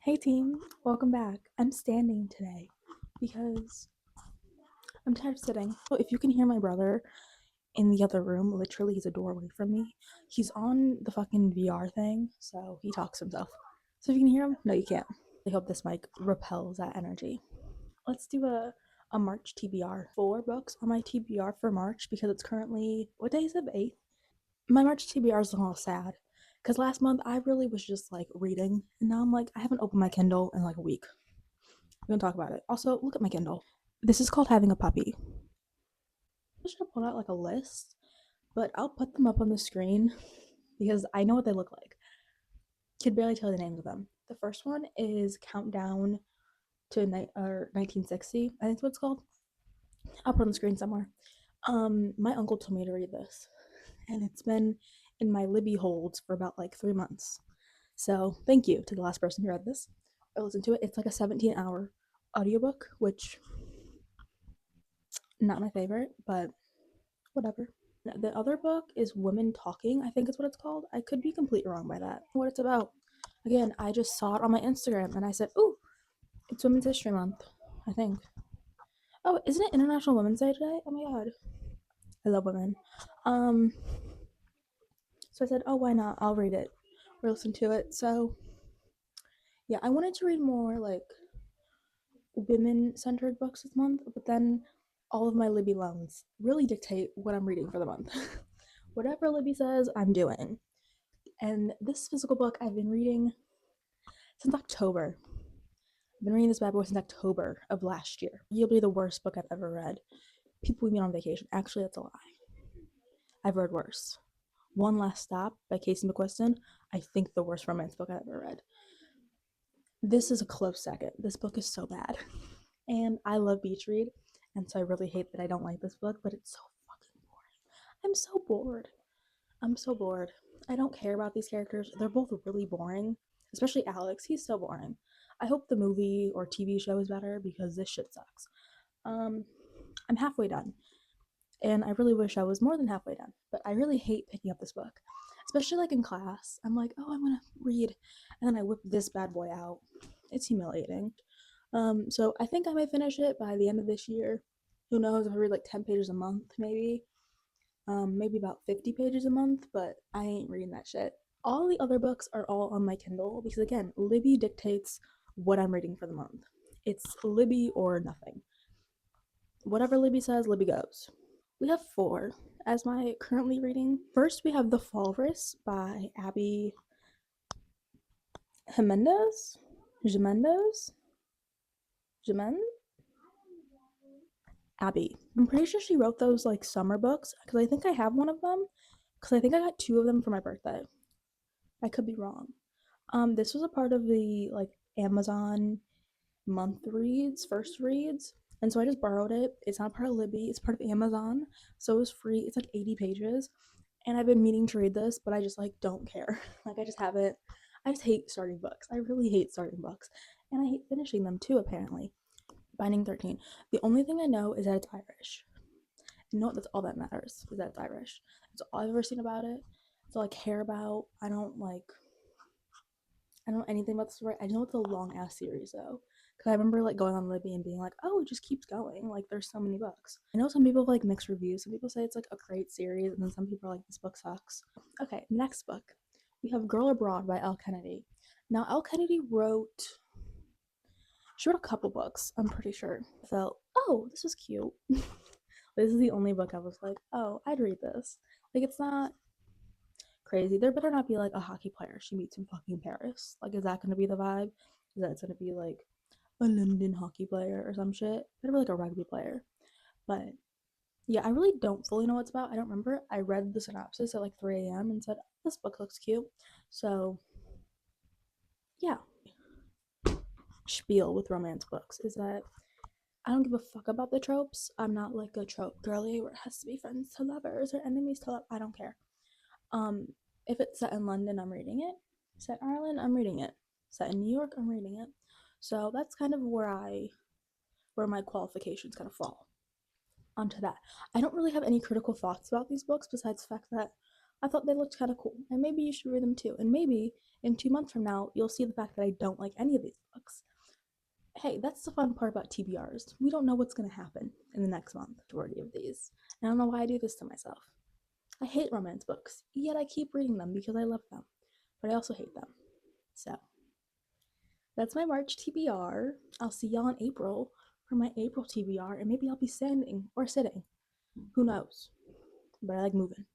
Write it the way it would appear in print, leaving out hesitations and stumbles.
Hey team, welcome back. I'm standing today because I'm tired of sitting. So if you can hear my brother in the other room, literally he's a door away from me. He's on the fucking VR thing, so he talks to himself. So if you can hear him, no you can't. I hope this mic repels that energy. Let's do a March TBR. 4 books on my TBR for March because it's currently, what day is it? The 8th? My March TBR is a little sad because last month I really was just like reading, and now I'm like, I haven't opened my Kindle in like a week. We're gonna talk about it. Also, look at my Kindle. This is called Having a Puppy. I should have pulled out like a list, but I'll put them up on the screen because I know what they look like. Could barely tell the names of them. The first one is Countdown to 1960. I think that's what it's called. I'll put it on the screen somewhere. My uncle told me to read this, and it's been in my Libby holds for about like 3 months. So thank you to the last person who read this or listened to it. It's like a 17-hour audiobook, which not my favorite, but whatever. The other book is Women Talking, I think is what it's called. I could be completely wrong by that. What it's about. Again, I just saw it on my Instagram and I said, ooh, it's Women's History Month, I think. Oh, isn't it International Women's Day today? Oh my god. I love women. Um, so I said, oh, why not? I'll read it or listen to it. So, yeah, I wanted to read more like women centered books this month, but then all of my Libby loans really dictate what I'm reading for the month. Whatever Libby says, I'm doing. And this physical book I've been reading since October. I've been reading this bad boy since October of last year. Arguably the worst book I've ever read. People We've Been on Vacation. Actually, that's a lie. I've read worse. One Last Stop by Casey McQuiston. I think the worst romance book I've ever read. This is a close second. This book is so bad. And I love beach read, and so I really hate that I don't like this book, but it's so fucking boring. I'm so bored. I'm so bored. I don't care about these characters. They're both really boring. Especially Alex. He's so boring. I hope the movie or TV show is better because this shit sucks. Um, I'm halfway done. And I really wish I was more than halfway done. But I really hate picking up this book. Especially like in class. I'm like, oh, I'm gonna read. And then I whip this bad boy out. It's humiliating. So I think I might finish it by the end of this year. Who knows if I read like 10 pages a month, maybe. Maybe about 50 pages a month, but I ain't reading that shit. All the other books are all on my Kindle because, again, Libby dictates what I'm reading for the month. It's Libby or nothing. Whatever Libby says, Libby goes. We have 4 as my currently reading. First, we have The Walrus by Abby Jimenez. Jimenez? Jimenez? Abby. I'm pretty sure she wrote those like summer books because I think I have one of them because I think I got 2 of them for my birthday. I could be wrong. This was a part of the like Amazon month reads, first reads, and so I just borrowed it. It's not part of Libby, it's part of Amazon, so it was free. It's like 80 pages, and I've been meaning to read this, but I just like don't care. Like I just haven't. I just hate starting books. I really hate starting books, and I hate finishing them too. Apparently, Binding 13. The only thing I know is that it's Irish. And no, that's all that matters is that it's Irish. That's all I've ever seen about it. That's all I care about. I don't know anything about the story. I know it's a long ass series though. Cause I remember like going on Libby and being like, oh, it just keeps going. Like there's so many books. I know some people have like mixed reviews. Some people say it's like a great series, and then some people are like, this book sucks. Okay, next book. We have Girl Abroad by Elle Kennedy. Now Elle Kennedy she wrote a couple books, I'm pretty sure. I felt, oh, this was cute. This is the only book I was like, oh, I'd read this. Like it's not crazy. There better not be like a hockey player she meets in fucking Paris. Like, is that gonna be the vibe? Is that it's gonna be like a London hockey player or some shit? Better be like a rugby player. But yeah, I really don't fully know what it's about. I don't remember. I read the synopsis at like 3 a.m. and said, this book looks cute. So yeah. Spiel with romance books is that I don't give a fuck about the tropes. I'm not like a trope girly where it has to be friends to lovers or enemies to love. I don't care. Um, if it's set in London, I'm reading it. Set in Ireland, I'm reading it. Set in New York, I'm reading it. So that's kind of where my qualifications kind of fall onto that. I don't really have any critical thoughts about these books besides the fact that I thought they looked kind of cool, and maybe you should read them too. And maybe in 2 months from now, you'll see the fact that I don't like any of these books. Hey, that's the fun part about TBRs. We don't know what's going to happen in the next month, majority of these. And I don't know why I do this to myself. I hate romance books, yet I keep reading them because I love them. But I also hate them. So, that's my March TBR. I'll see y'all in April for my April TBR, and maybe I'll be standing or sitting. Who knows? But I like moving.